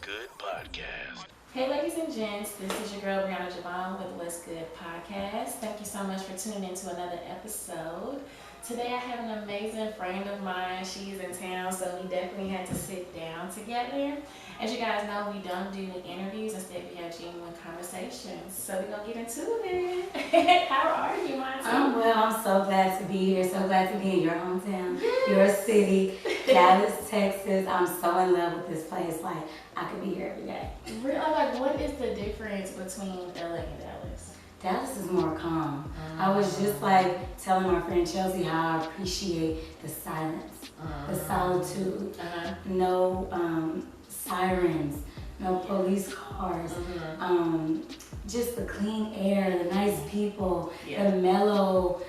Good Podcast. Hey ladies and gents, this is your girl Brianna Javon with What's Good Podcast. Thank you so much for tuning in to another episode. Today I have an amazing friend of mine. She's in town, so we definitely had to sit down together. As you guys know, we don't do interviews, instead we have genuine conversations. So we're going to get into it. How are you, Montie? I'm well. I'm so glad to be here. So glad to be in your hometown, Yes. your city, Dallas, Texas. I'm so in love with this place. Like, I could be here every day. Really? Like, what is the difference between LA and Dallas? Dallas is more calm. I was just like telling my friend Chelsea how I appreciate the silence, the solitude, no sirens, no police cars, just the clean air, the nice people, the mellow,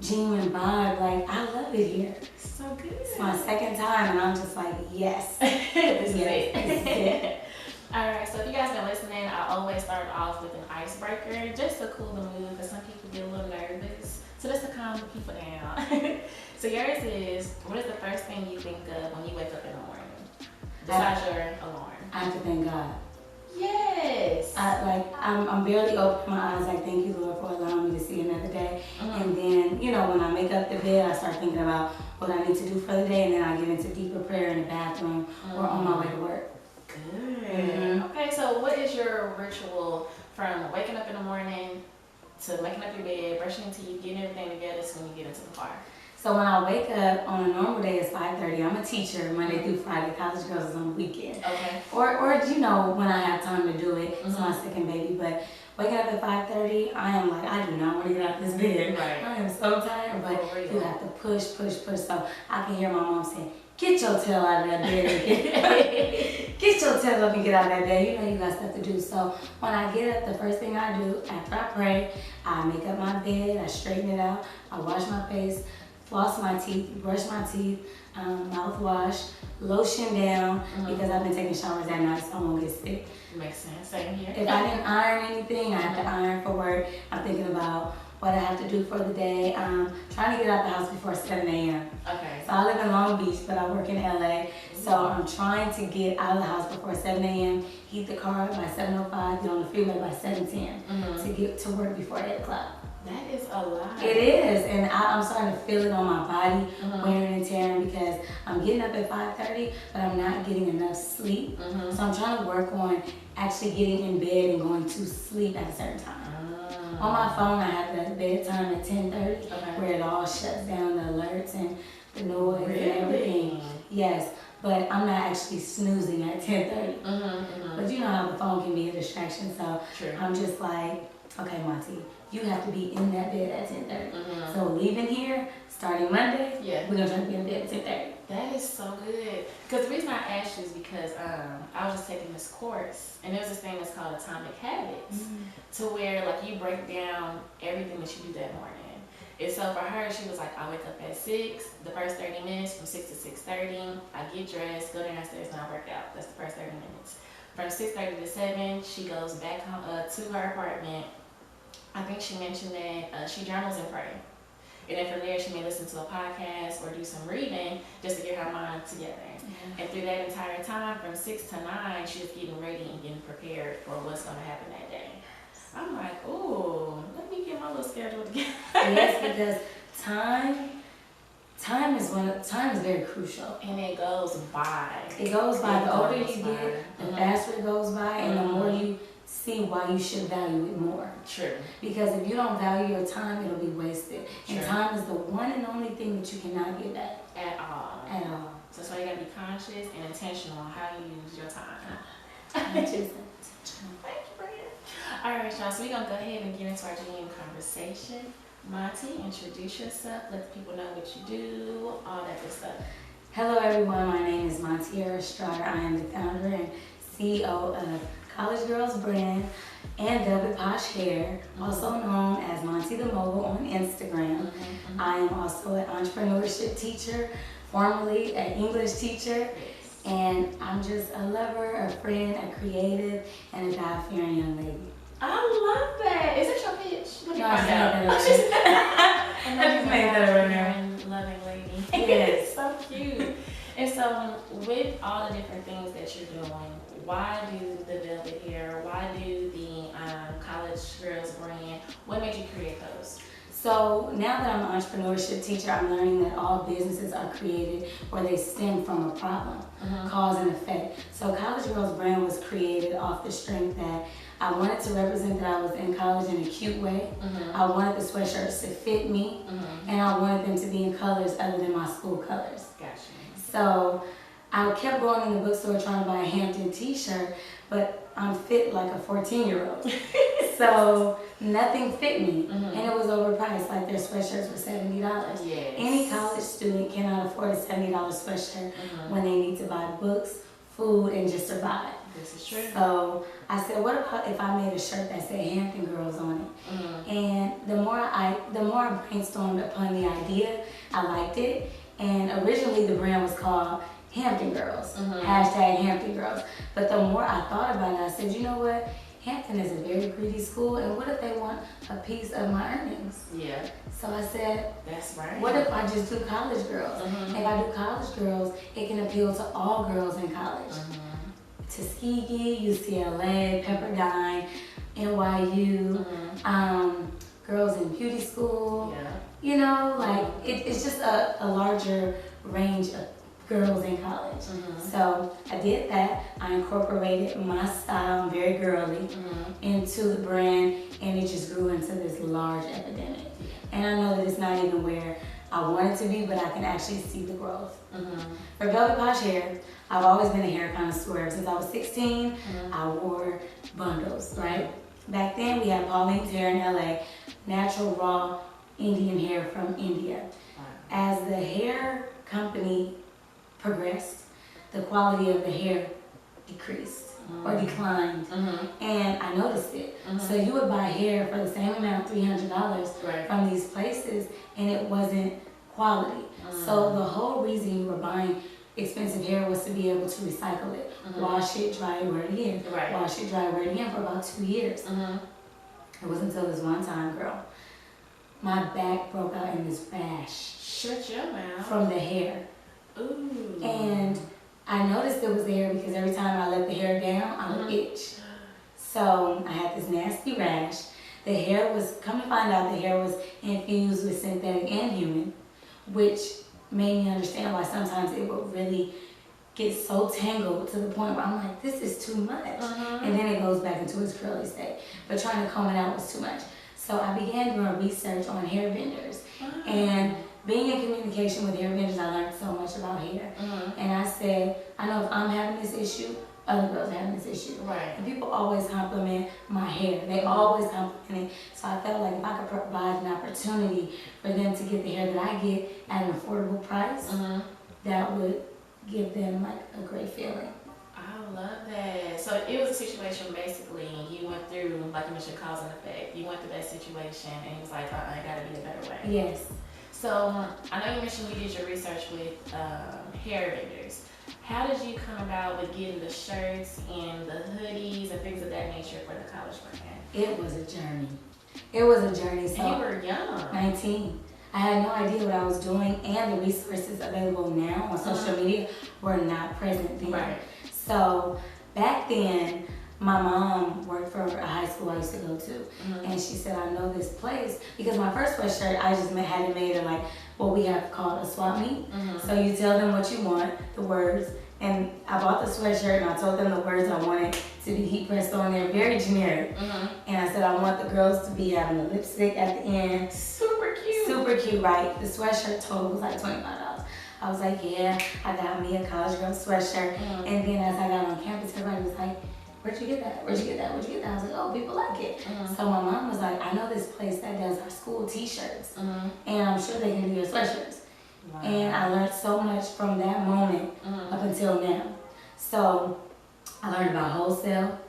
genuine vibe. Like, I love it here. So good. It's my second time and I'm just like, yes. This is it. This is it. Alright, so if you guys been listening, I always start off with an icebreaker just to cool the mood because some people get a little nervous. So just to calm the people down. So yours is, what is the first thing you think of when you wake up in the morning? Besides your alarm. I have to thank God. Yes. I'm barely opening my eyes. Like, thank you, Lord, for allowing me to see another day. And then, when I make up the bed, I start thinking about what I need to do for the day, and then I get into deeper prayer in the bathroom or on my way to work. Good. Okay, so what is your ritual from waking up in the morning to making up your bed, brushing your teeth, getting everything together to when you get into the car? So when I wake up on a normal day, it's 5:30. I'm a teacher Monday through Friday. College Girls is on the weekend. Okay. Or when I have time to do it. It's my second baby. But waking up at 5:30, I am like, I do not want to get out of this bed. Right. I am so tired. But you have to push. So I can hear my mom saying, get your tail out of that bed. Get your tail up and get out of that bed. You got stuff to do. So when I get up, the first thing I do after I pray, I make up my bed, I straighten it out, I wash my face, floss my teeth, brush my teeth, mouthwash, lotion down because I've been taking showers at night so I won't get sick. Makes sense. Same here. If I didn't iron anything, I have to iron for work. I'm thinking about what I have to do for the day. Trying to get out the house before 7 a.m. Okay. So I live in Long Beach, but I work in LA. So I'm trying to get out of the house before 7 a.m., heat the car up by 7:05, get on the freeway by 7:10 to get to work before 8 o'clock. That is a lot. It is, and I'm starting to feel it on my body, wearing and tearing, because I'm getting up at 5:30, but I'm not getting enough sleep. So I'm trying to work on actually getting in bed and going to sleep at a certain time. On my phone, I have the bedtime at 10:30, where it all shuts down, the alerts and the noise and everything. Yes, but I'm not actually snoozing at 10:30. But you know how the phone can be a distraction, so I'm just like, okay, Montie, you have to be in that bed at 10:30. So leaving here, starting Monday, we're gonna try to be in bed at 10:30. That is so good. Because the reason I asked you is because I was just taking this course, and there's this thing that's called Atomic Habits, to where like you break down everything that you do that morning. And so for her, she was like, I wake up at 6, the first 30 minutes from 6 to 6:30, I get dressed, go downstairs, and I work out. That's the first 30 minutes. From 6:30 to 7, she goes back home, to her apartment. I think she mentioned that she journals and prays. And then from there, she may listen to a podcast or do some reading just to get her mind together. And through that entire time, from 6 to 9, she's getting ready and getting prepared for what's going to happen that day. I'm like, ooh, let me get my little schedule together. Yes, because time is very crucial. And it goes by. It goes by. The older you get, the faster it goes by, and the more you see why you should value it more. True. Because if you don't value your time, it'll be wasted. And time is the one and only thing that you cannot get back. At all. At all. So that's why you gotta be conscious and intentional on how you use your time. Thank you, Brandon. All right, y'all. So we're gonna go ahead and get into our genuine conversation. Montie, introduce yourself. Let the people know what you do. All that good stuff. Hello, everyone. My name is Montiera Straughter. I am the founder and CEO of College Girls brand and Velvet Posh Hair, also known as Montie the Mogul on Instagram. I am also an entrepreneurship teacher, formerly an English teacher, and I'm just a lover, a friend, a creative, and a God-fearing young lady. I love that. Is it your pitch? Let me No, I find just out. made that up. I just made that up right now. Loving lady. Yes. So cute. And so, with all the different things that you're doing, why do the velvet hair? Why do the college girls brand? What made you create those? So now that I'm an entrepreneurship teacher, I'm learning that all businesses are created or they stem from a problem, cause and effect. So College Girls brand was created off the strength that I wanted to represent that I was in college in a cute way. I wanted the sweatshirts to fit me, and I wanted them to be in colors other than my school colors. Gotcha. So I kept going in the bookstore trying to buy a Hampton t-shirt, but I'm fit like a 14-year-old. So nothing fit me, and it was overpriced. Like their sweatshirts were $70. Yes. Any college student cannot afford a $70 sweatshirt when they need to buy books, food, and just survive. This is true. So I said, what about if I made a shirt that said Hampton Girls on it? And the more I brainstormed upon the idea, I liked it. And originally the brand was called Hampton Girls, hashtag Hampton Girls. But the more I thought about it, I said, you know what? Hampton is a very greedy school, and what if they want a piece of my earnings? Yeah. So I said, that's right. What if I just do college girls? If I do college girls, it can appeal to all girls in college. Tuskegee, UCLA, Pepperdine, NYU, girls in beauty school. Yeah. You know, like it's just a larger range of girls in college. So I did that. I incorporated my style, very girly, into the brand, and it just grew into this large epidemic. And I know that it's not even where I want it to be, but I can actually see the growth. For Velvet Posh hair, I've always been a hair connoisseur. Since I was 16, I wore bundles, right? Back then, we had Pauline's hair in LA, natural, raw Indian hair from India. As the hair company progressed, the quality of the hair decreased or declined, and I noticed it. So you would buy hair for the same amount, $300 from these places, and it wasn't quality. So the whole reason you were buying expensive hair was to be able to recycle it, wash it, dry it, wear it again, wash it, dry it, wear it again for about 2 years. It wasn't until this one time, girl, my back broke out in this rash. Shut your mouth. From the hair. Ooh. And I noticed it was there because every time I let the hair down, I would itch. So I had this nasty rash. The hair was, come to find out, the hair was infused with synthetic and human, which made me understand why sometimes it would really get so tangled to the point where I'm like, this is too much. And then it goes back into its curly state. But trying to comb it out was too much. So I began doing research on hair vendors. And being in communication with hair vendors, I learned so much about hair. And I said, I know if I'm having this issue, other girls are having this issue. And people always compliment my hair. They always compliment it. So I felt like if I could provide an opportunity for them to get the hair that I get at an affordable price, that would give them like a great feeling. I love that. So it was a situation basically you went through, like you mentioned, cause and effect. You went through that situation and it was like, it gotta be a better way. Yes. So I know you mentioned you did your research with hair vendors. How did you come about with getting the shirts and the hoodies and things of that nature for the college brand? It was a journey. It was a journey. So and you were young. 19. I had no idea what I was doing, and the resources available now on social media were not present then. So back then, my mom worked for a high school I used to go to, and she said, I know this place, because my first sweatshirt, I just had it made in like what we have called a swap meet. So you tell them what you want, the words, and I bought the sweatshirt and I told them the words I wanted to be heat pressed on there, very generic. And I said, I want the girls to be having the lipstick at the end. Super cute. Super cute, right? The sweatshirt total was like $25. I was like, yeah, I got me a college girl sweatshirt. And then as I got on campus, everybody was like, where'd you get that? Where'd you get that? Where'd you get that? I was like, oh, people like it. So my mom was like, I know this place that does our school t-shirts. And I'm sure they can do your sweatshirts. Wow. And I learned so much from that moment up until now. So I learned about wholesale.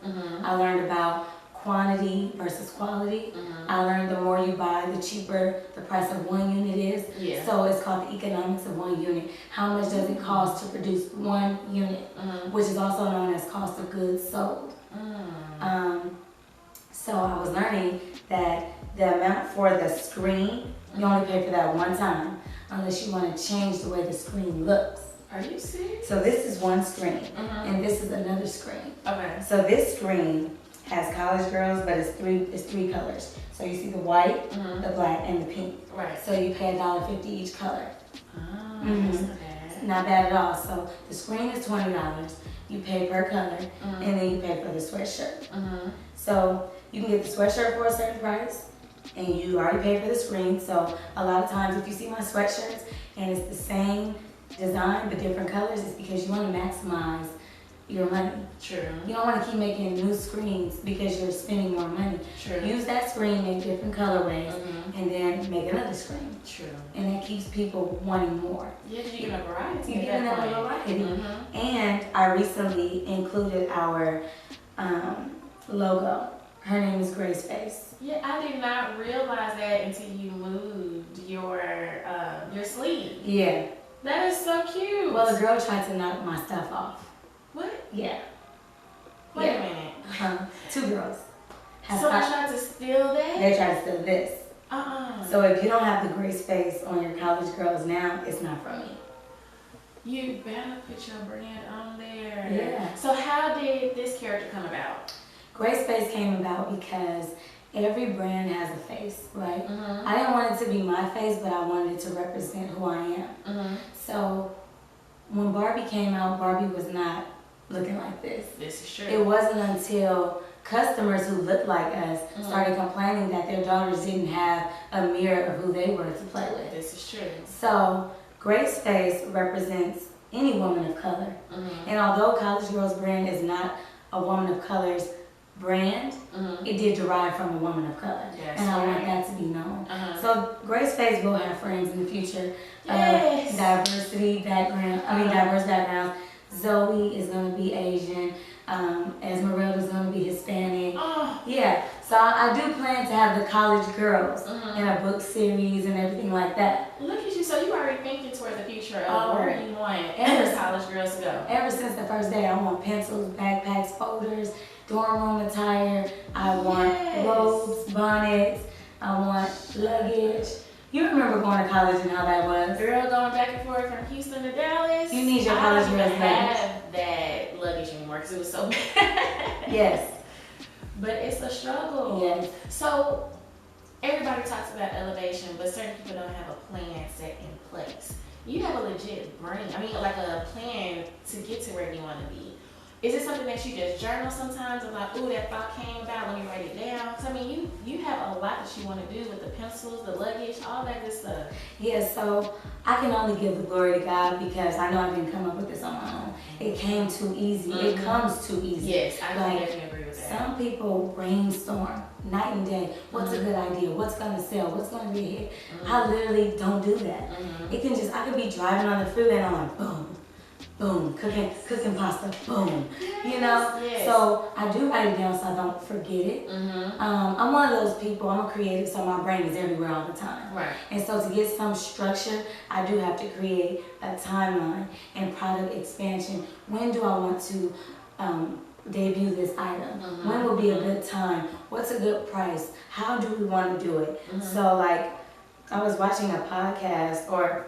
I learned about quantity versus quality. I learned the more you buy, the cheaper the price of one unit is. So it's called the economics of one unit. How much does it cost to produce one unit, which is also known as cost of goods sold. So I was learning that the amount for the screen, you only pay for that one time, unless you want to change the way the screen looks. Are you serious? So this is one screen, Mm-hmm. and this is another screen. Okay. So this screen has college girls, but it's three colors. So you see the white, Mm-hmm. the black, and the pink. Right. So you pay $1.50 each color. Oh, Mhm. that's not bad. Not bad at all. So the screen is $20. You pay per color, Mm-hmm. and then you pay for the sweatshirt. Mm-hmm. So you can get the sweatshirt for a certain price, and you already paid for the screen. So a lot of times, if you see my sweatshirts and it's the same design but different colors, it's because you want to maximize your money. True. You don't want to keep making new screens because you're spending more money. True. Use that screen, make different colorways, Mm-hmm. and then make another screen. True. And that keeps people wanting more. Yeah, you give them a variety. You give them a variety. Mm-hmm. And I recently included our logo. Her name is Grace Face. Yeah, I did not realize that until you moved your sleeve. Yeah. That is so cute. Well, the girl tried to knock my stuff off. What? Yeah. Wait Yeah. a minute. Two girls. Someone tried to steal that? They tried to steal this. Uh-uh. So if you don't have the Grace Face on your college girls now, it's not from me. You better put your brand on there. Yeah. So how did this character come about? Grace Face came about because every brand has a face, right? Mm-hmm. I didn't want it to be my face, but I wanted it to represent who I am. Mm-hmm. So when Barbie came out, Barbie was not looking like this. This is true. It wasn't until customers who looked like us Mm-hmm. started complaining that their daughters didn't have a mirror of who they were to play with. This is true. So Grace Face represents any woman of color. Mm-hmm. And although College Girls brand is not a woman of color's brand, Mm-hmm. it did derive from a woman of color. Yes, and I want right. that to be known. Uh-huh. So Grace Face will have friends in the future Yes. of diverse backgrounds. Zoe is going to be Asian. Esmeralda is going to be Hispanic. Oh. Yeah, so I do plan to have the college girls Mhm. in a book series and everything like that. Look at you. So you already thinking toward the future of Oh. where you want Yes. college girls to go. Ever since the first day, I want pencils, backpacks, folders, dorm room attire. I want Yes. robes, bonnets. I want luggage. You remember going to college and how that was? Girl going back and forth from Houston to Dallas. You need your I college don't even girls luggage. have that luggage anymore because it was so bad. Yes, But it's a struggle. yes. So everybody talks about elevation, but certain people don't have a plan set in place. You have a legit brain. I mean, like a plan to get to where you want to be. Is it something that you just journal sometimes? I'm like, ooh, that thought came about. Let me write it down. So I mean, you have a lot that you want to do with the pencils, the luggage, all that good stuff. Yeah, so I can only give the glory to God because I know I didn't come up with this on my own. It came too easy. It Mhm. comes too easy. Yes, I Like, definitely agree with that. Some people brainstorm night and day. What's a good idea? What's gonna sell? What's gonna be a hit? I literally don't do that. Mhm. It can just, I could be driving on the freeway and I'm like, boom, boom, cooking pasta, boom. You know? Yes. So I do write it down so I don't forget it. Mhm. I'm one of those people, I'm a creative, so my brain is everywhere all the time. Right. And so to get some structure, I do have to create a timeline and product expansion. When do I want to debut this item? Mhm. When will be a good time? What's a good price? How do we want to do it? Mhm. So like, I was watching a podcast or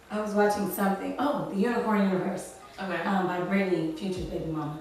I was watching something, the Unicorn Universe Okay. by Brittany, Future's baby mama.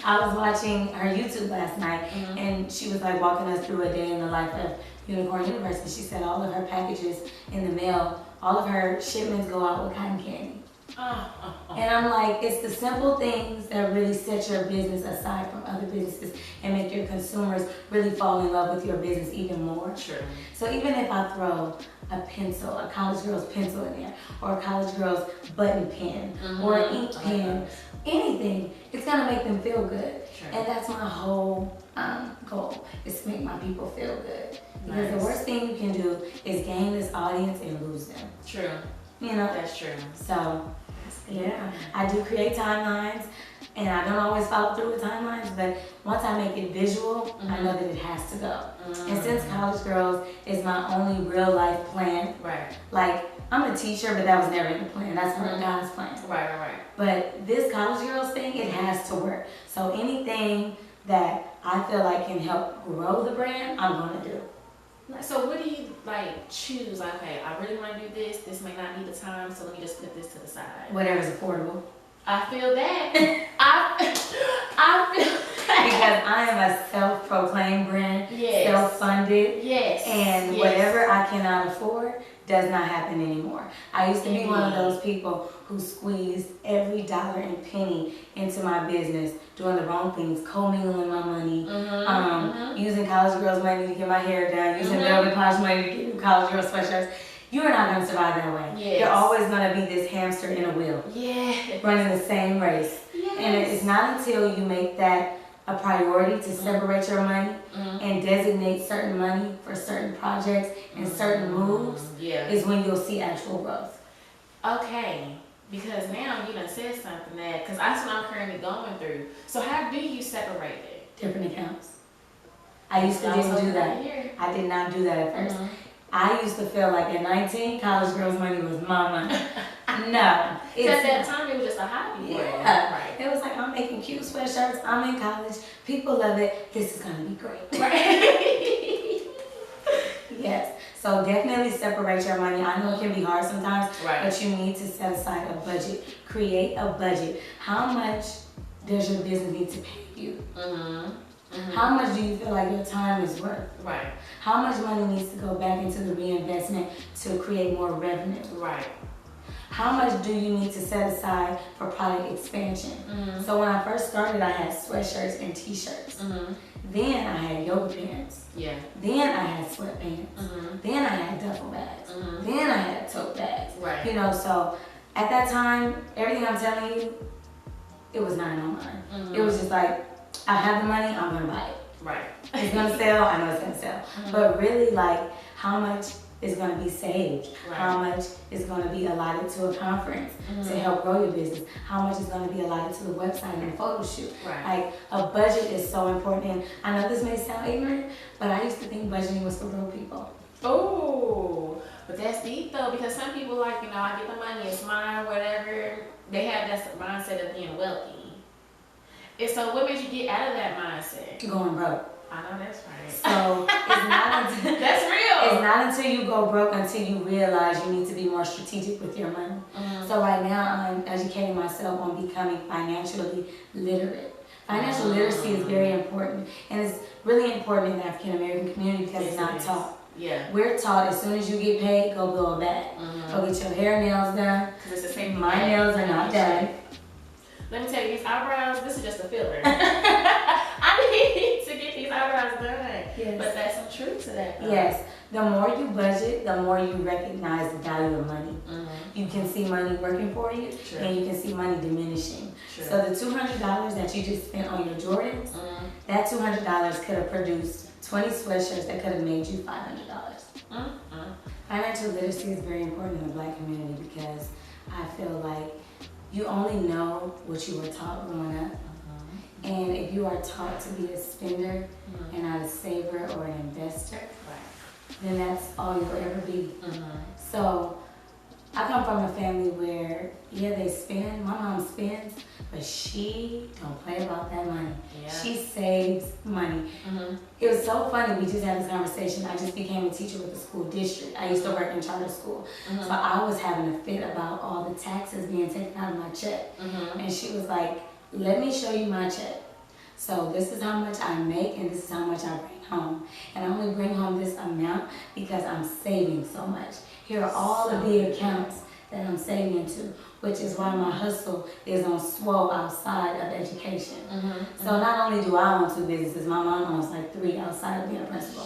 I was watching her YouTube last night Mhm. and she was like walking us through a day in the life of Unicorn Universe, and she said all of her packages in the mail, all of her shipments go out with cotton candy. And I'm like, it's the simple things that really set your business aside from other businesses and make your consumers really fall in love with your business even more. True. So even if I throw a pencil, a college girl's pencil in there, or a college girl's button pen, or an ink pen, anything, it's gonna make them feel good. Sure. And that's my whole goal, is to make my people feel good. Because Nice. the worst thing you can do is gain this audience and lose them. True. You know? That's true. So, yeah, I do create timelines, and I don't always follow through with timelines, but once I make it visual, I know that it has to go. And since College Girls is my only real life plan, Right. like, I'm a teacher, but that was never in the plan. That's part of God's plan. Right. But this College Girls thing, it has to work. So anything that I feel like can help grow the brand, I'm gonna do. So what do you like choose? Like, okay, I really want to do this. This may not be the time, so let me just put this to the side. Whatever's affordable. I feel that. I feel Because I am a self-proclaimed brand, yes. self-funded, yes, and yes. whatever I cannot afford does not happen anymore. I used to be one of those people who squeezed every dollar and penny into my business, doing the wrong things, commingling my money, using college girls' money to get my hair done, using velvet posh money to get college girls' sweatshirts. You are not going to survive that way. Yes. You're always going to be this hamster in a wheel, running the same race. Yes. And it's not until you make that a priority to separate your money and designate certain money for certain projects and certain moves is when you'll see actual growth. Okay, because now you done said something that, because that's what I'm currently going through. So how do you separate it? Different accounts. I used to didn't do that. I did not do that at first. I used to feel like at 19, college girls' money was my money. No. Because at that time it was just a hobby. Yeah. Right. It was like, I'm making cute sweatshirts. I'm in college. People love it. This is going to be great. Right. Yes. So definitely separate your money. I know it can be hard sometimes, but you need to set aside a budget. Create a budget. How much does your business need to pay you? How much do you feel like your time is worth? Right. How much money needs to go back into the reinvestment to create more revenue? Right. How much do you need to set aside for product expansion? So when I first started, I had sweatshirts and t-shirts. Then I had yoga pants. Yeah. Then I had sweatpants. Then I had duffel bags. Then I had tote bags. Right. You know, so at that time, everything I'm telling you, it was not in my mind. It was just like, I have the money, I'm gonna buy it. Right. It's gonna sell, I know it's gonna sell. But really, like, how much is gonna be saved? How much is gonna be allotted to a conference to help grow your business? How much is gonna be allotted to the website and the photo shoot? Like, a budget is so important. And I know this may sound ignorant, but I used to think budgeting was for broke people. Oh, but that's deep though, because some people like, you know, I get the money, it's mine, whatever. They have that mindset of being wealthy. And so what made you get out of that mindset? Going broke. I know that's right. So it's not until, that's real. It's not until you go broke until you realize you need to be more strategic with your money. So right now I'm educating myself on becoming financially literate. Financial literacy is very important, and it's really important in the African American community because it's not taught. Yeah. We're taught as soon as you get paid, go blow a bag. Go get your hair nails done. It's the same. My nails are not done. Let me tell you, these eyebrows, this is just a filler. I need to get these eyebrows done. Yes. But that's some truth to that though. Yes. The more you budget, the more you recognize the value of money. You can see money working for you, and you can see money diminishing. So the $200 that you just spent on your Jordans, that $200 could have produced 20 sweatshirts that could have made you $500. Financial literacy is very important in the Black community because I feel like you only know what you were taught growing up. And if you are taught to be a spender and not a saver or an investor, then that's all you'll ever be. So I come from a family where, they spend, my mom spends, but she don't play about that money. She saves money. It was so funny, we just had this conversation. I just became a teacher with the school district. I used to work in charter school. So I was having a fit about all the taxes being taken out of my check. And she was like, let me show you my check. So this is how much I make and this is how much I bring home. And I only bring home this amount because I'm saving so much. Here are all of the accounts that I'm saving into, which is why my hustle is on swole outside of education. So not only do I own 2 businesses, my mom owns like 3 outside of being a principal.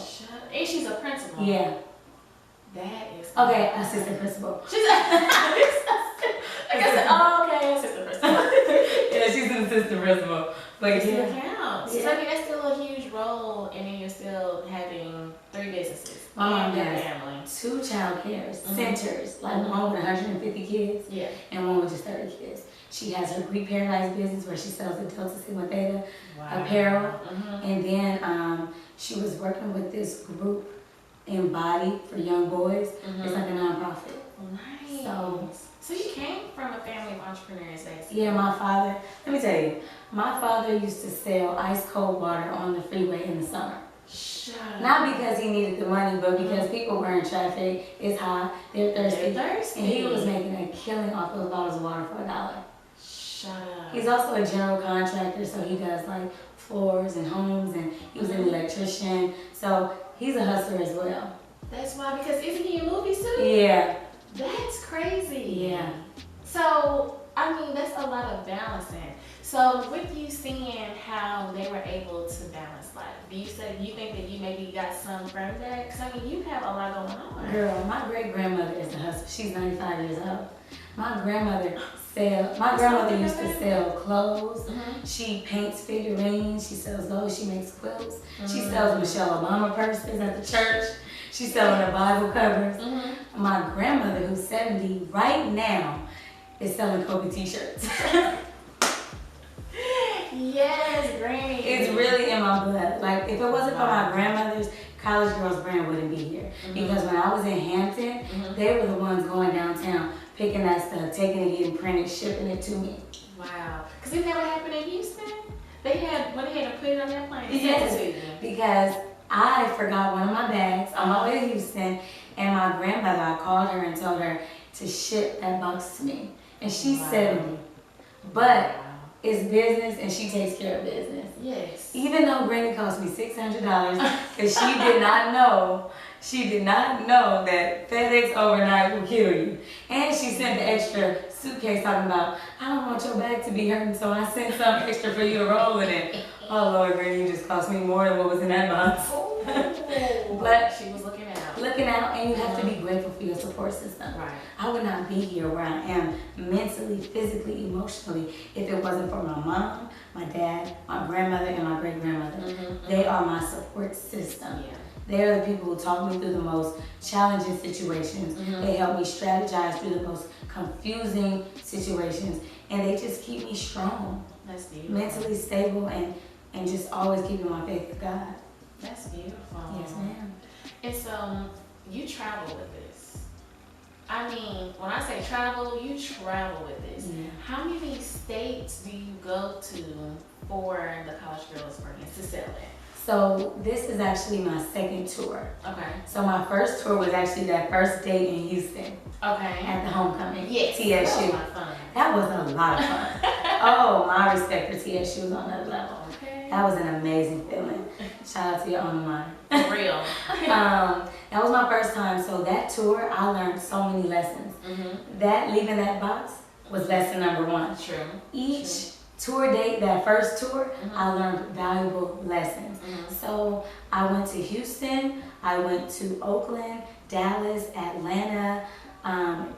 And she's a principal. Yeah. That is okay, assistant principal. She's like I said, oh, okay, assistant principal. Yeah, she's an assistant principal. But it still counts. So I mean, that's still a huge role, and then you're still having 3 businesses. My mom has family. 2 child care centers, like one with 150 kids and one with just 30 kids. She has her Greek Paradise business where she sells the Delta Sigma Theta apparel. And then she was working with this group in Body for young boys. It's like a nonprofit. Nice. So you came from a family of entrepreneurs, basically. Yeah, my father, let me tell you, my father used to sell ice cold water on the freeway in the summer. Shut up. Not because he needed the money, but because people were in traffic. It's hot. They're thirsty. And he was making a killing off those bottles of water for $1. Shut up. He's also a general contractor, so he does like floors and homes, and he was an electrician. So he's a hustler as well. That's why, because isn't he in movies too? Yeah. That's crazy. Yeah. So, I mean, that's a lot of balancing. So, with you seeing how they were able to balance life, do you think that you maybe got some from that? Because, I mean, you have a lot going on. Girl, my great-grandmother is a hustler. She's 95 years old. My grandmother used to sell clothes. She paints figurines. She sells those. She makes quilts. She sells Michelle Obama purses at the church. She's selling the Bible covers. My grandmother, who's 70 right now, is selling Kobe t-shirts. Yes, Granny. It's really in my blood. Like, if it wasn't for my grandmother's, College Girls brand wouldn't be here. Because when I was in Hampton, they were the ones going downtown, picking that stuff, taking it, getting printed, shipping it to me. Wow. Because it never happened in Houston? When they had to put it on their plane. Yes, because I forgot one of my bags on my way to Houston, and my grandmother, I called her and told her to ship that box to me. And she's 70. But it's business, and she takes care of business. Yes. Even though Granny cost me $600, because she did not know that FedEx overnight will kill you. And she sent the extra suitcase talking about, I don't want your bag to be hurting, so I sent some extra for you to roll in it. Oh Lord, Granny, you just cost me more than what was in that box. But she was looking out, and you have to be grateful for your support system. Right. I would not be here where I am mentally, physically, emotionally if it wasn't for my mom, my dad, my grandmother, and my great-grandmother. They are my support system. Yeah. They are the people who talk me through the most challenging situations. They help me strategize through the most confusing situations, and they just keep me strong. That's beautiful. Mentally stable, and just always keeping my faith with God. That's beautiful. Yes, ma'am. And so, you travel with this. I mean, when I say travel, you travel with this. Yeah. How many states do you go to for the College Girls brand to sell it? So this is actually my second tour. Okay. So my first tour was actually that first day in Houston. Okay. At the homecoming. Yes. TSU. That was a lot of fun. That was a lot of fun. Oh, my respect for TSU is on another level. Okay. That was an amazing feeling. Shout out to your alma mater. For real. That was my first time. So that tour, I learned so many lessons. That leaving that box was lesson number 1. True. Each tour date, that first tour, I learned valuable lessons. So I went to Houston, I went to Oakland, Dallas, Atlanta,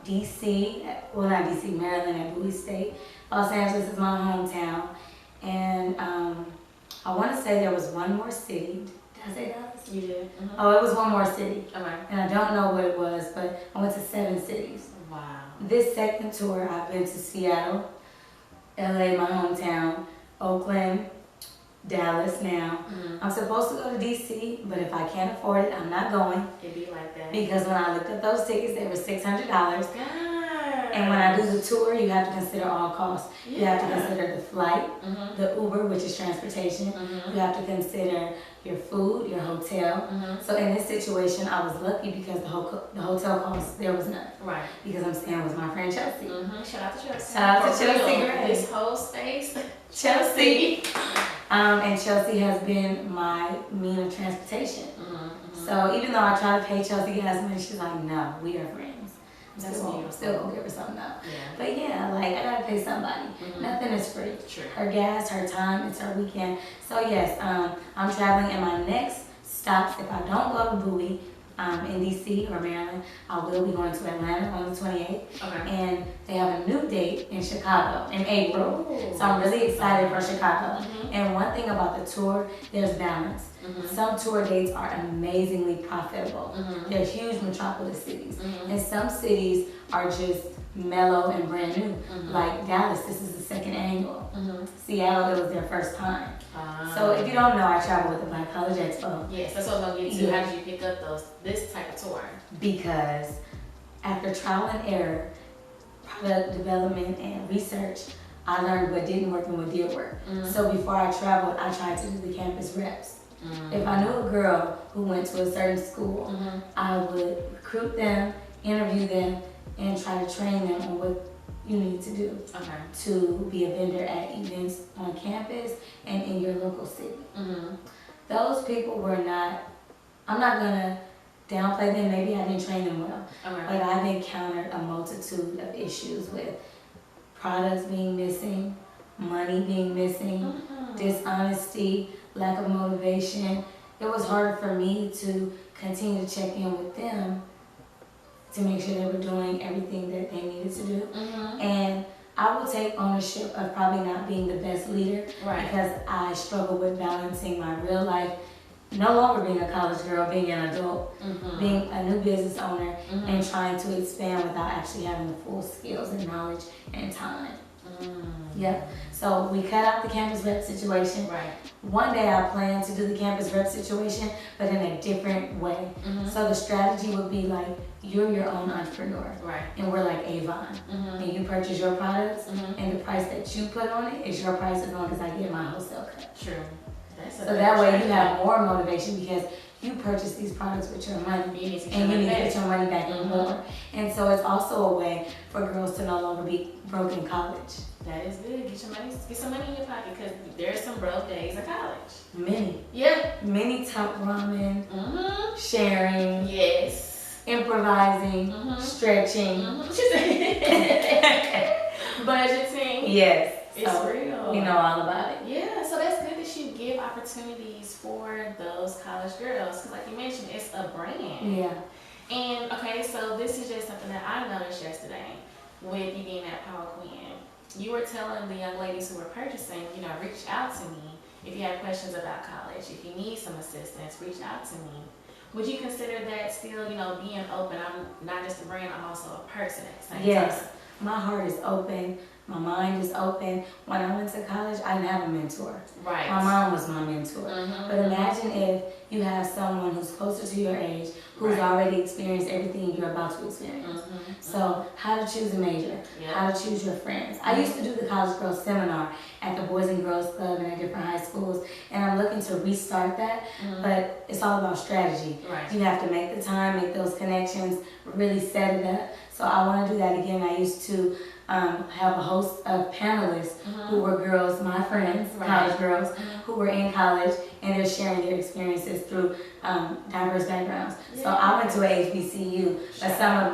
DC, well not DC, Maryland at Bowie State. Los Angeles is my hometown. And I want to say there was one more city. Did I say Dallas? You did? Oh, it was one more city. Okay. And I don't know what it was, but I went to 7 cities. Wow. This second tour, I've been to Seattle, LA, my hometown, Oakland, Dallas now. I'm supposed to go to DC, but if I can't afford it, I'm not going. It be like that. Because when I looked at those tickets, they were $600. God. And when I do the tour, you have to consider all costs. You have to consider the flight, the Uber, which is transportation. You have to consider your food, your hotel. So in this situation, I was lucky because the hotel costs, there was none. Right. Because I'm staying with my friend Chelsea. Shout out to Chelsea. Shout out to Chelsea Gray. This whole space. Chelsea. And Chelsea has been my mean of transportation. So even though I try to pay Chelsea gas money, she's like, no, we are friends. Still gonna give her something out. Yeah. But yeah, like I gotta pay somebody. Nothing is free. True. Her gas, her time, it's her weekend. So yes, I'm traveling, and my next stops, if I don't go to Bowie, in DC or Maryland, I will be going to Atlanta on the 28th. Okay. And they have a new date in Chicago in April. So I'm really excited for Chicago. And one thing about the tour, there's balance. Some tour dates are amazingly profitable. They're huge metropolis cities. And some cities are just mellow and brand new. Like Dallas, this is the second annual. Seattle, it was their first time. So if you don't know, I travel with the Black College Expo. Yes, that's what I'm gonna get to. How did you pick up this type of tour? Because after trial and error, product development and research, I learned what didn't work and what did work. So before I traveled, I tried to do the campus reps. If I knew a girl who went to a certain school, I would recruit them, interview them, and try to train them on what you need to do to be a vendor at events on campus and in your local city. Those people were not, I'm not gonna downplay them, maybe I didn't train them well, but I've encountered a multitude of issues with products being missing, money being missing, dishonesty, lack of motivation. It was hard for me to continue to check in with them to make sure they were doing everything that they needed to do. And I will take ownership of probably not being the best leader because I struggle with balancing my real life, no longer being a college girl, being an adult, being a new business owner, and trying to expand without actually having the full skills and knowledge and time. Yep. So we cut out the campus rep situation. One day I plan to do the campus rep situation, but in a different way. So the strategy would be like, you're your own entrepreneur, and we're like Avon, and you purchase your products, and the price that you put on it is your price as long as I get my wholesale cut. True. So that way you have more motivation because you purchase these products with your money, and you need to get your money back and more. And so it's also a way for girls to no longer be broke in college. That is good. Get some money in your pocket because there's some broke days in college. Many. Yeah. Many top ramen, sharing. Yes. Improvising, stretching. Budgeting. Yes. It's real. We know all about it. Yeah, so that's good that you give opportunities for those college girls. Because like you mentioned, it's a brand. Yeah. And okay, so this is just something that I noticed yesterday with you being that Power Queen. You were telling the young ladies who were purchasing, reach out to me if you have questions about college. If you need some assistance, reach out to me. Would you consider that still, being open? I'm not just a brand, I'm also a person at the same time. Yes, my heart is open. My mind is open. When I went to college, I didn't have a mentor. Right. My mom was my mentor. But imagine if you have someone who's closer to your age, who's already experienced everything you're about to experience. So how to choose a major, how to choose your friends. I used to do the College Girls Seminar at the Boys and Girls Club and at different high schools, and I'm looking to restart that, but it's all about strategy. You have to make the time, make those connections, really set it up. So I want to do that again. I used to have a host of panelists who were girls, my friends, college girls, who were in college, and they're sharing their experiences through diverse backgrounds. So I went to a HBCU, but some of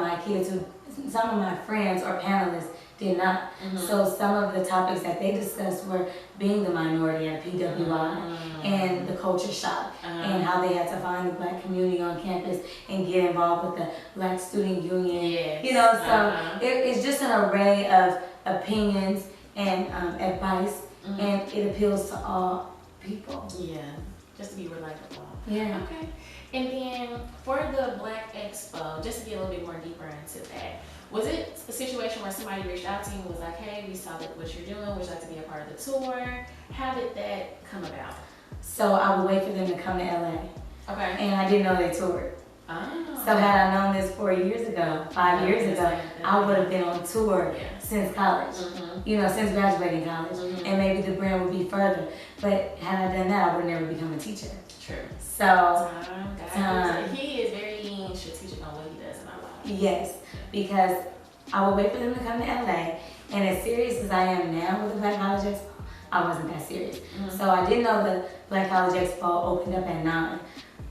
my friends or panelists did not. So some of the topics that they discussed were being the minority at PWI and the culture shock and how they had to find the Black community on campus and get involved with the Black Student Union. So it's just an array of opinions and advice, and it appeals to all people. Yeah, just to be relatable. Yeah. Okay. And then for the Black Expo, just to get a little bit more deeper into that, was it a situation where somebody reached out to you and was like, hey, we saw that what you're doing, would you like to be a part of the tour? How did that come about? So I would wait for them to come to LA. Okay. And I didn't know they toured. Oh. So had I known this 4 years ago, 5 years ago, I would have been on tour since college, since graduating college, and maybe the brand would be further. But had I done that, I would never become a teacher. True. So, he is very strategic on what he does in our life. Yes, because I would wait for them to come to LA, and as serious as I am now with the Black College Expo, I wasn't that serious. So I didn't know the Black College Expo opened up at 9.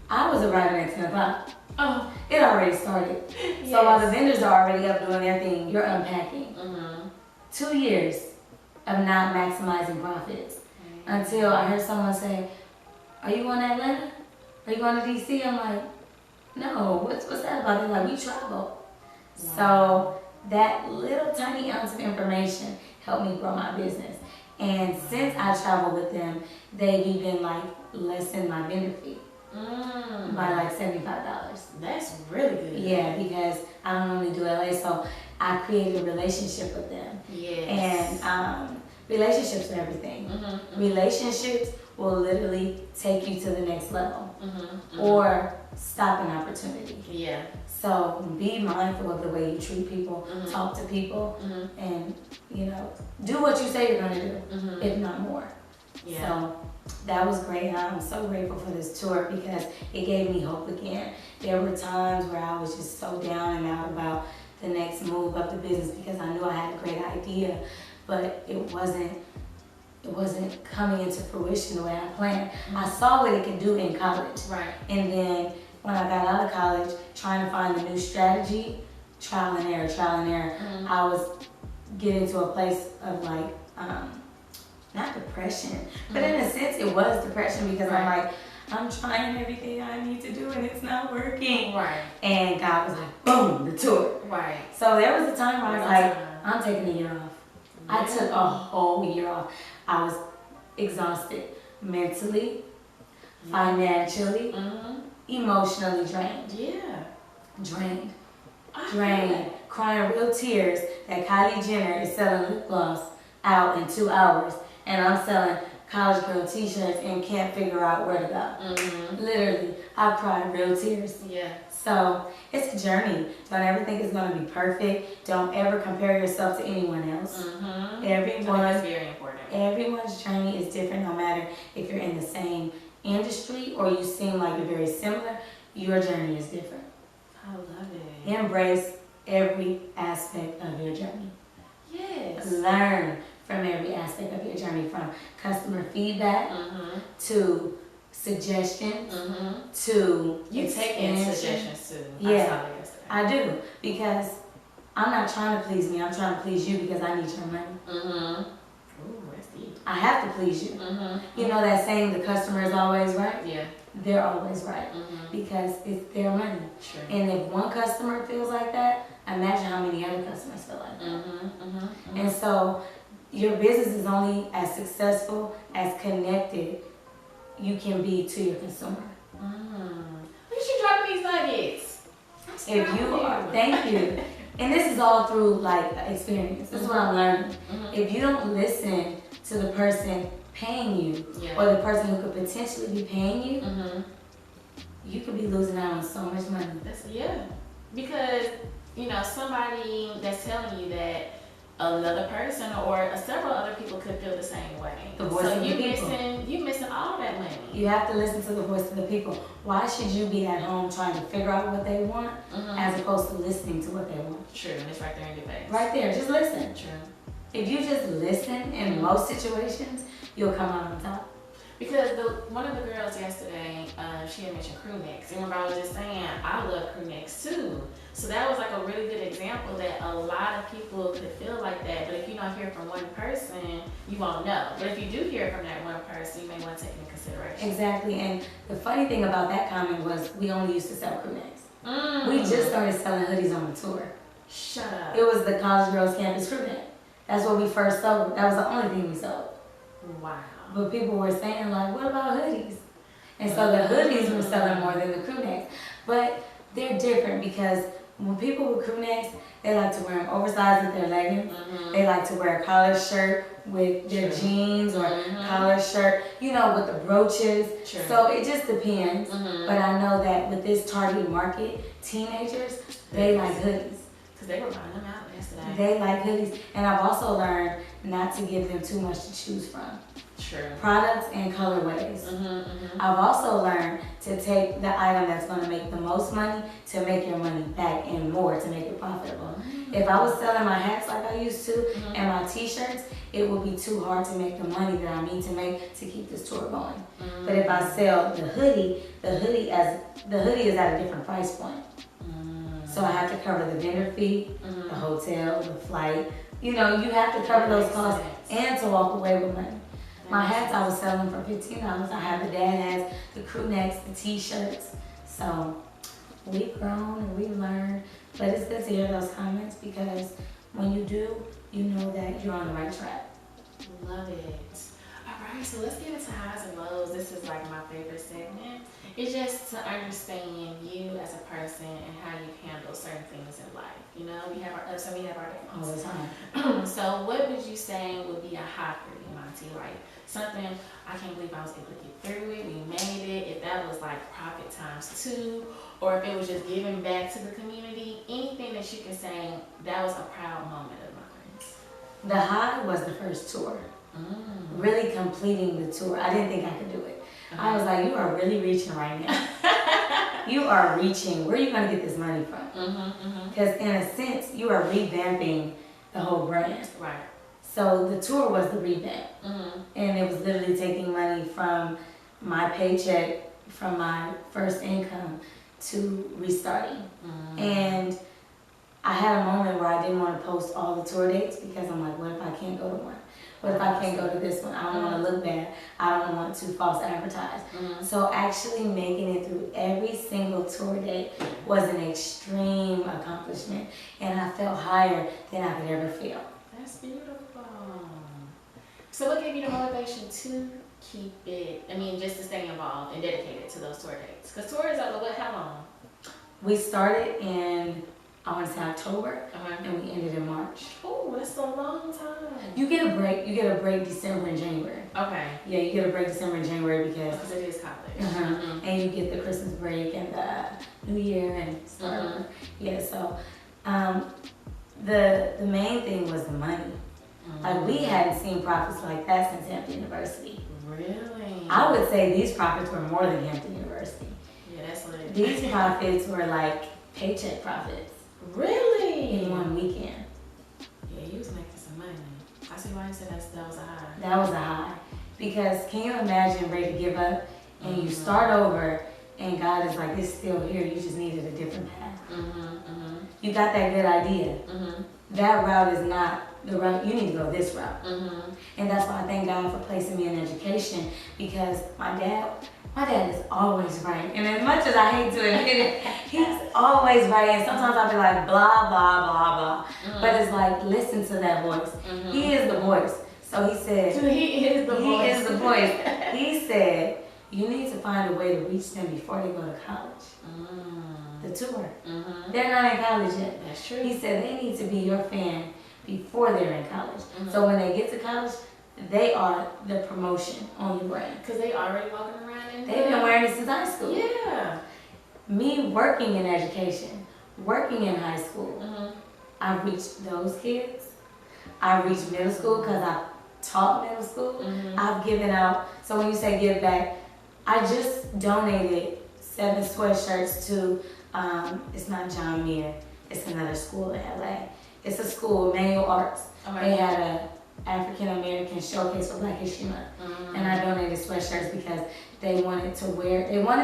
I was arriving at 10 o'clock. Oh. It already started. So while the vendors are already up doing their thing, you're unpacking. 2 years of not maximizing profits until I heard someone say, are you going to Atlanta? Are you going to DC? I'm like, no, what's that about? They're like, we travel. So that little tiny ounce of information helped me grow my business. And since I travel with them, they've even lessened my vendor fee by $75. That's really good. Yeah, because I don't only do LA, so I created a relationship with them. Yes. And relationships are everything. Relationships will literally take you to the next level or stop an opportunity. Yeah. So be mindful of the way you treat people, talk to people, and do what you say you're going to do, if not more. Yeah. So that was great. And I'm so grateful for this tour because it gave me hope again. There were times where I was just so down and out about the next move of the business because I knew I had a great idea, but it wasn't coming into fruition the way I planned. I saw what it could do in college. Right. And then when I got out of college, trying to find a new strategy, trial and error. I was getting to a place of like, not depression, but in a sense it was depression because I'm like, I'm trying everything I need to do and it's not working. Right. And God was like, boom, the tour. Right. So there was a time where I was like, I'm taking a year off. I took a whole year off. I was exhausted mentally, financially, emotionally drained. Yeah. Drained. Crying real tears that Kylie Jenner is selling lip gloss out in 2 hours and I'm selling college girl t-shirts and can't figure out where to go. Literally, I cried real tears. Yeah. So it's a journey. Don't ever think it's going to be perfect. Don't ever compare yourself to anyone else. That's very important. Everyone's journey is different no matter if you're in the same industry or you seem like you're very similar. Your journey is different. I love it. Embrace every aspect of your journey. Yes. Learn from every aspect of your journey, from customer feedback to suggestions to you take in suggestions too. Yeah, I do because I'm not trying to please me. I'm trying to please you because I need your money. Ooh, that's deep. I have to please you. You know that saying, the customer is always right? Yeah. They're always right because it's their money. True. And if one customer feels like that, imagine how many other customers feel like that. And so your business is only as successful as connected you can be to your consumer. Look at you dropping these nuggets. If you are, thank you. And this is all through like experience. This is what I'm learning. If you don't listen to the person paying you or the person who could potentially be paying you, you could be losing out on so much money. Because somebody that's telling you that another person or several other people could feel the same way. The voice of the people. You missing all that money. You have to listen to the voice of the people. Why should you be at home trying to figure out what they want as opposed to listening to what they want? True, and it's right there in your face. Right there, just listen. True. If you just listen in most situations, you'll come out on top. Because one of the girls yesterday, she had mentioned crew necks. Remember I was just saying, I love crew necks too. So that was like a really good example that a lot of people could feel like that. But if you don't hear from one person, you won't know. But if you do hear from that one person, you may want to take into consideration. Exactly. And the funny thing about that comment was we only used to sell crew necks. We just started selling hoodies on the tour. Shut up. It was the College Girls Campus crew neck. That's what we first sold. That was the only thing we sold. Wow. But people were saying like, what about hoodies? And so the hoodies were selling more than the crew necks. But they're different because when people with crew necks, they like to wear them oversized with their leggings. They like to wear a collared shirt with their jeans or collared shirt, with the brooches. So it just depends. But I know that with this target market, teenagers, they like hoodies. Because they were buying them out yesterday. They like hoodies. And I've also learned not to give them too much to choose from. True. Products and colorways. I've also learned to take the item that's going to make the most money to make your money back and more to make it profitable. If I was selling my hats like I used to and my t-shirts, it would be too hard to make the money that I need to make to keep this tour going. But if I sell the hoodie is at a different price point. So I have to cover the vendor fee, the hotel, the flight. You have to cover those costs and to walk away with money. My hats I was selling for $15. I have the dad hats, the crew necks, the t-shirts. So we've grown and we've learned. But it's good to hear those comments because when you do, you know that you're on the right track. Love it. All right, so let's get into highs and lows. This is like my favorite segment. It's just to understand you as a person and how you handle certain things in life. We have our ups and we have our downs. All the time. So what would you say would be a high for you, Montie? Like something, I can't believe I was able to get through it, we made it. If that was like profit times 2, or if it was just giving back to the community, anything that you can say, that was a proud moment of mine. The high was the first tour. Really completing the tour. I didn't think I could do it. I was like, you are really reaching right now. You are reaching. Where are you going to get this money from? Because in a sense, you are revamping the whole brand. Right. So the tour was the revamp. And it was literally taking money from my paycheck, from my first income, to restarting. And I had a moment where I didn't want to post all the tour dates because I'm like, what if I can't go to one? What if I can't go to this one? I don't want to look bad. I don't want to false advertise. So actually making it through every single tour date was an extreme accomplishment. And I felt higher than I could ever feel. That's beautiful. So what gave you the motivation to keep it, just to stay involved and dedicated to those tour dates? Because tours are how long? We started in, I want to say October, and we ended in March. Oh, that's a long time. You get a break. You get a break December and January. Okay. Yeah, you get a break December and January because it is college. And you get the Christmas break and the New Year and Straughter. Yeah, so the main thing was the money. Like, we hadn't seen profits like that since Hampton University. Really? I would say these profits were more than Hampton University. Yeah, that's what it is. These profits were like paycheck profits. Really? In one weekend. Yeah, you was making some money. I see why you said that was a high. That was a high. Because can you imagine ready to give up and you start over and God is like, it's still here, you just needed a different path. You got that good idea. That route is not the route, you need to go this route. And that's why I thank God for placing me in education, because my dad is always right. And as much as I hate to admit it, he's always right. And sometimes I'll be like, blah, blah, blah, blah. But it's like, listen to that voice. He is the voice. So he said, he is the voice. He is the voice. He said, you need to find a way to reach them before they go to college. The tour. They're not in college yet. That's true. He said they need to be your fan before they're in college. So when they get to college, they are the promotion on your brand. Because they already walking around in They've been wearing it since high school. Yeah. Me working in education, working in high school, I've reached those kids. I've reached middle school because I taught middle school. I've given out. So when you say give back, I just donated 7 sweatshirts to, it's not John Muir, it's another school in LA. It's a school, Manual Arts. They had a African American showcase for Black History Month. And I donated sweatshirts because they wanted to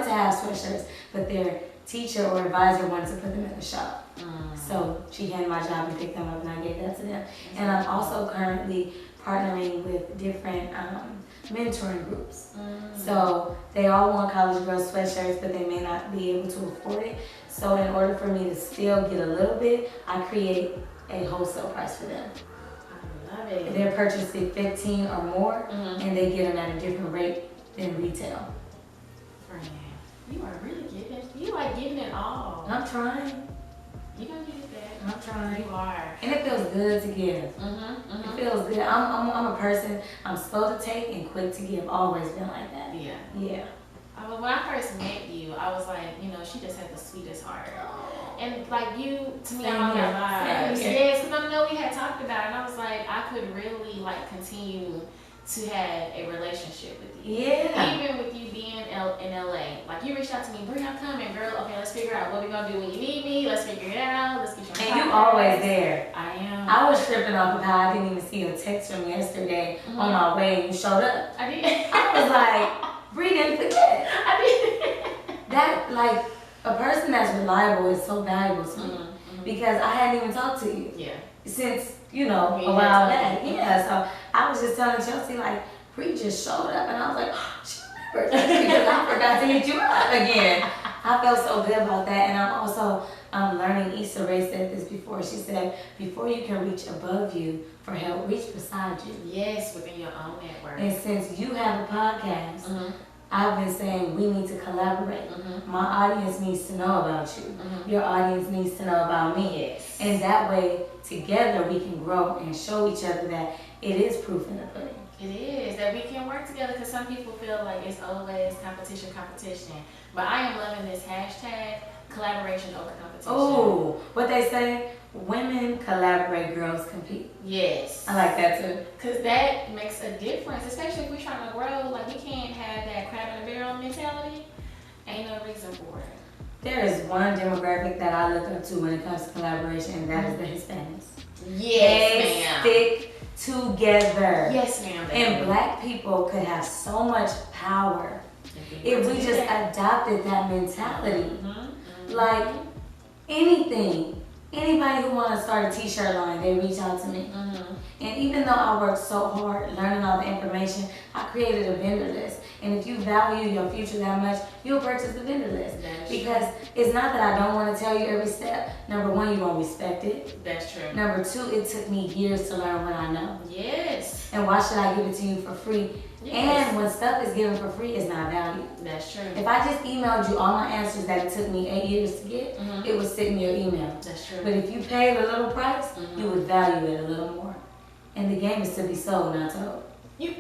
have sweatshirts, but their teacher or advisor wanted to put them in the shop. So she handed my job and picked them up and I gave that to them. And I'm also currently partnering with different mentoring groups. So they all want college girls sweatshirts, but they may not be able to afford it. So in order for me to still get a little bit, I create a wholesale price for them. I love it. They're purchasing 15 or more, and they get them at a different rate than retail. Friend, you are really giving it all. I'm trying. You're gonna get it back. I'm trying. You are. And it feels good to give. It feels good. I'm a person, I'm slow to take and quick to give. Always been like that. Yeah. Yeah. When I first met you, I was like, she just had the sweetest heart. And like you, to me, I'm on your vibes. Yes, because I know we had talked about it, and I was like, I could really continue to have a relationship with you. Yeah. Even with you being in LA. Like, you reached out to me, Brie, I'm coming, girl. Okay, let's figure out what we're going to do when you need me. Let's figure it out. Let's get you on. And you always there. I am. I was tripping off of how I didn't even see your text from yesterday on my way and you showed up. I did. I was like, Brie didn't forget. I did. That, like, a person that's reliable is so valuable to me because I hadn't even talked to you. Yeah. Since, a while back. Yeah, so I was just telling Chelsea, like, Bree just showed up, and I was like, oh, she remembered because I forgot to hit you up again. I felt so good about that, and I'm also learning. Issa Rae said this before. She said, before you can reach above you for help, reach beside you. Yes, within your own network. And since you have a podcast, I've been saying we need to collaborate. My audience needs to know about you. Your audience needs to know about me. Yes. And that way, together, we can grow and show each other that it is proof in the pudding. It is, that we can work together, because some people feel like it's always competition. But I am loving this hashtag, collaboration over competition. Oh, what they say, Women collaborate, girls compete. Yes. I like that too. Because that makes a difference, especially if we're trying to grow. Like, we can't have that crab in the barrel mentality. Ain't no reason for it. There is one demographic that I look up to when it comes to collaboration, and that is the Hispanics. Yes, they ma'am. stick together. Yes, ma'am. And black people could have so much power if we just adopted that mentality. Like, anything. Anybody who wants to start a t-shirt line, they reach out to me. And even though I worked so hard learning all the information, I created a vendor list. And if you value your future that much, you'll purchase the vendor list. Because it's not that I don't want to tell you every step. Number one, you won't respect it. That's true. Number two, it took me years to learn what I know. Yes. And why should I give it to you for free? Yes. And when stuff is given for free, it's not valued. That's true. If I just emailed you all my answers that it took me 8 years to get, it would sit in your email. That's true. But if you paid a little price, you would value it a little more. And the game is to be sold, not told. You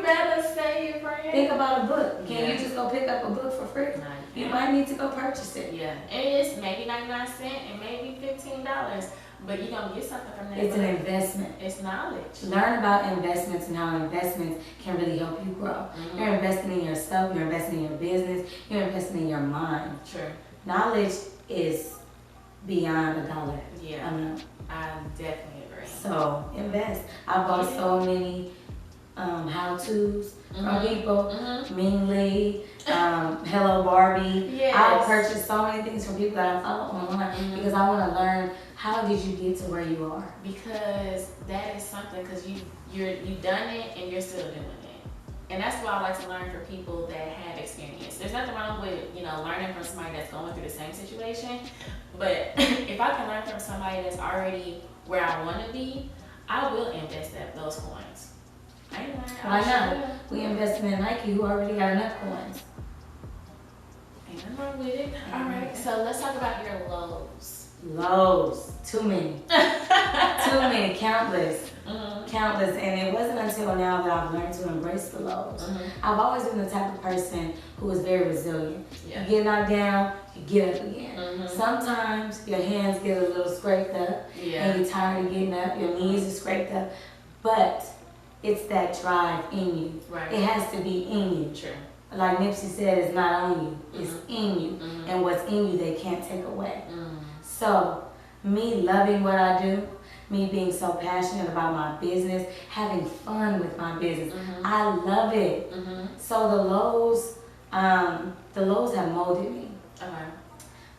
better say it, friend. Think about a book. Can you just go pick up a book for free? You might need to go purchase it. Yeah. And it's maybe 99 cents and maybe $15. But you're going to get something from that. It's an investment. It's knowledge. Learn about investments and how investments can really help you grow. You're investing in yourself. You're investing in your business. You're investing in your mind. True. Knowledge is beyond $1. Yeah. I definitely agree. So invest. I bought so many how-tos from people. Meanly, Hello Barbie. Yes. I purchased so many things from people that I follow online because I want to learn, how did you get to where you are? Because that is something, because you've done it and you're still doing it. And that's why I like to learn from people that have experience. There's nothing wrong with, learning from somebody that's going through the same situation. But if I can learn from somebody that's already where I want to be, I will invest those coins. Why not? We invested in Nike, who already got enough coins. Ain't nothing wrong with it. All right, so let's talk about your lows. Lows. Too many. Too many. Countless. Countless. And it wasn't until now that I've learned to embrace the lows. I've always been the type of person who is very resilient. You get knocked down, you get up again. Sometimes your hands get a little scraped up and you're tired of getting up, your knees are scraped up. But it's that drive in you. Right. It has to be in you. True. Like Nipsey said, it's not on you, it's in you. And what's in you, they can't take away. So, me loving what I do, me being so passionate about my business, having fun with my business, I love it. So the lows have molded me.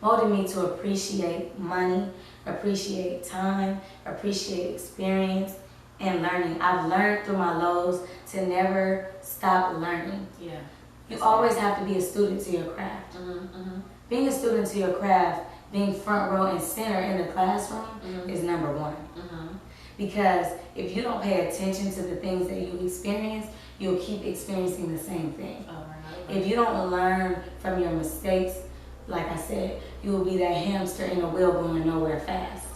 Molded me to appreciate money, appreciate time, appreciate experience, and learning. I've learned through my lows to never stop learning. Yeah. You always have to be a student to your craft. Being a student to your craft, being front row and center in the classroom is number one. Because if you don't pay attention to the things that you experience, you'll keep experiencing the same thing. If you don't learn from your mistakes, like I said, you will be that hamster in a wheel going nowhere fast.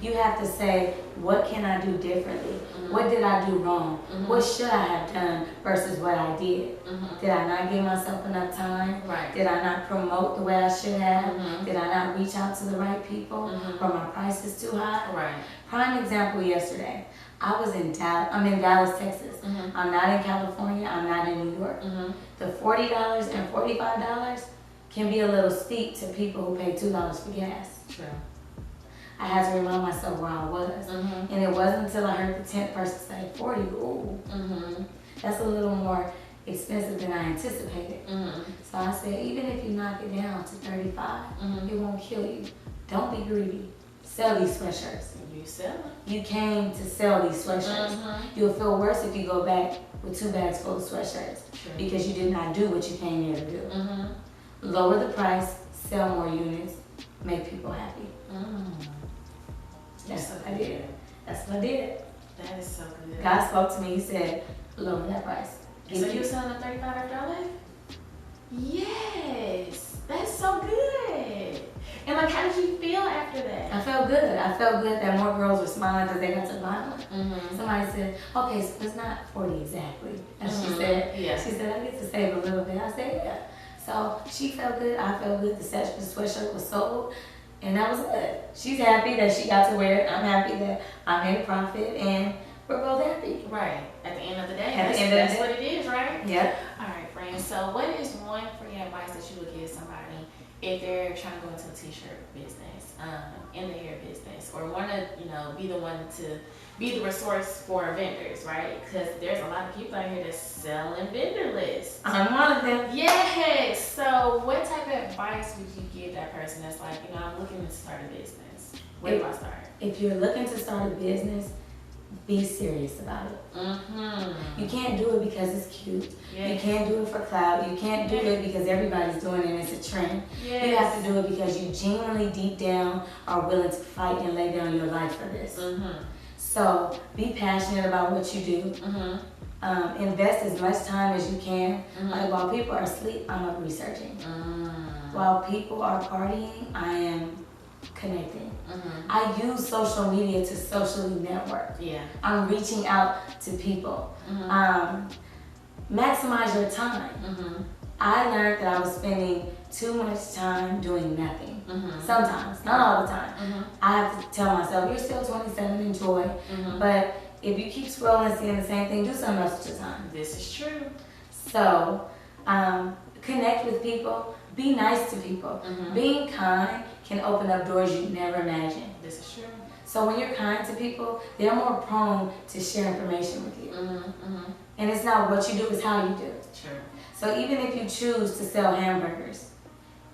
You have to say, what can I do differently? What did I do wrong? What should I have done versus what I did? Did I not give myself enough time? Did I not promote the way I should have? Did I not reach out to the right people? Or my price is too high? Prime example yesterday. I'm in Dallas, Texas. I'm not in California. I'm not in New York. The $40 and $45 can be a little steep to people who pay $2 for gas. True. I had to remind myself where I was. And it wasn't until I heard the 10th person say 40, ooh, that's a little more expensive than I anticipated. So I said, even if you knock it down to 35, it won't kill you. Don't be greedy. Sell these sweatshirts. You sell them. You came to sell these sweatshirts. You'll feel worse if you go back with 2 bags full of sweatshirts because you did not do what you came here to do. Lower the price, sell more units, make people happy. That's what I did. That's what I did. That is so good. God spoke to me. He said, lower that price. So you were selling a $35 after I left? Yes. That's so good. And like, how did you feel after that? I felt good. I felt good that more girls were smiling because they got to buy one. Somebody said, okay, so it's not 40 exactly, as she said. She said, I get to save a little bit. I said, yeah. So she felt good. I felt good. The sweatshirt was sold. And that was good. She's happy that she got to wear it. I'm happy that I made a profit, and we're both happy. Right. At the end of the day, At the end of the that's day. what it is, right? Yep. All right, friends. So, what is one free advice that you would give somebody if they're trying to go into a t-shirt business, in the hair business, or want to, be the one to be the resource for vendors, right? Because there's a lot of people out here that's selling vendor lists. I'm one of them. Yes. So, what type of advice would you give that person that's like, I'm looking to start a business? Where do I start? If you're looking to start a business, be serious about it. Mm-hmm. You can't do it because it's cute. Yes. You can't do it for clout. You can't do it because everybody's doing it and it's a trend. Yes. You have to do it because you genuinely deep down are willing to fight and lay down your life for this. Mm-hmm. So be passionate about what you do. Mm-hmm. Invest as much time as you can. Mm-hmm. Like while people are asleep, I'm up researching. Mm-hmm. While people are partying, I am connecting. Mm-hmm. I use social media to socially network. Yeah. I'm reaching out to people. Mm-hmm. Maximize your time. Mm-hmm. I learned that I was spending too much time doing nothing. Mm-hmm. Sometimes, not all the time. Mm-hmm. I have to tell myself, you're still 27, enjoy. Mm-hmm. But if you keep scrolling and seeing the same thing, do something else with your time. This is true. So, connect with people. Be nice to people. Mm-hmm. Being kind can open up doors you never imagined. This is true. So when you're kind to people, they're more prone to share information with you. Mm-hmm. Mm-hmm. And it's not what you do, it's how you do it. True. So even if you choose to sell hamburgers,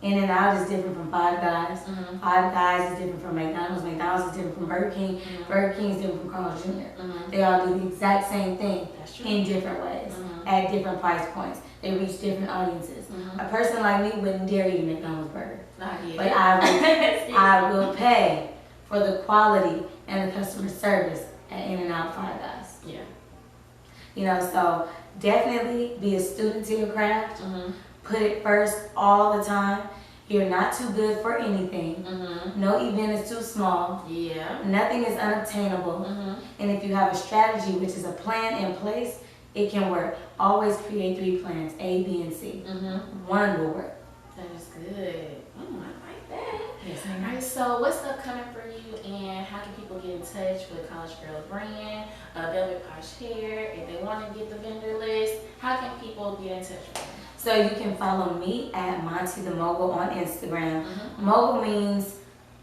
In-N-Out is different from Five Guys. Mm-hmm. Five Guys is different from McDonald's. McDonald's is different from Burger King. Mm-hmm. Burger King is different from Carl's Jr. Mm-hmm. They all do the exact same thing That's true. in different ways, Mm-hmm. at different price points. They reach different audiences. Mm-hmm. A person like me wouldn't dare eat a McDonald's burger. Not yet. But I will pay for the quality and the customer service at In-N-Out Five Guys. Yeah. So definitely be a student to your craft. Mm-hmm. Put it first all the time. You're not too good for anything. Mm-hmm. No event is too small. Yeah. Nothing is unattainable. Mm-hmm. And if you have a strategy, which is a plan in place, it can work. Always create 3 plans, A, B, and C. Mm-hmm. One will work. That is good. I like that. Yes, All right, so what's upcoming for you, and how can people get in touch with College Girl Brand, Velvet Posh Hair, if they want to get the vendor list? How can people get in touch with you? So you can follow me at Montie the Mogul on Instagram. Mm-hmm. Mogul means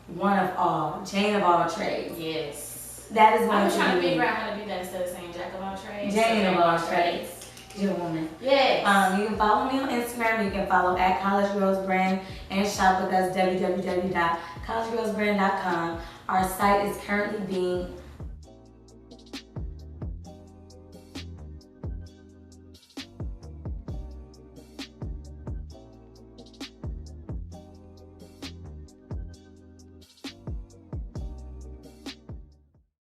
one of all, Jane of all trades. Yes. That is I'm what trying to you figure mean. out how to do that instead of saying Jack of all trades. Jane of all trades. You're a woman. Yes. You can follow me on Instagram. You can follow at College Girls Brand and shop with us, www.collegegirlsbrand.com. Our site is currently being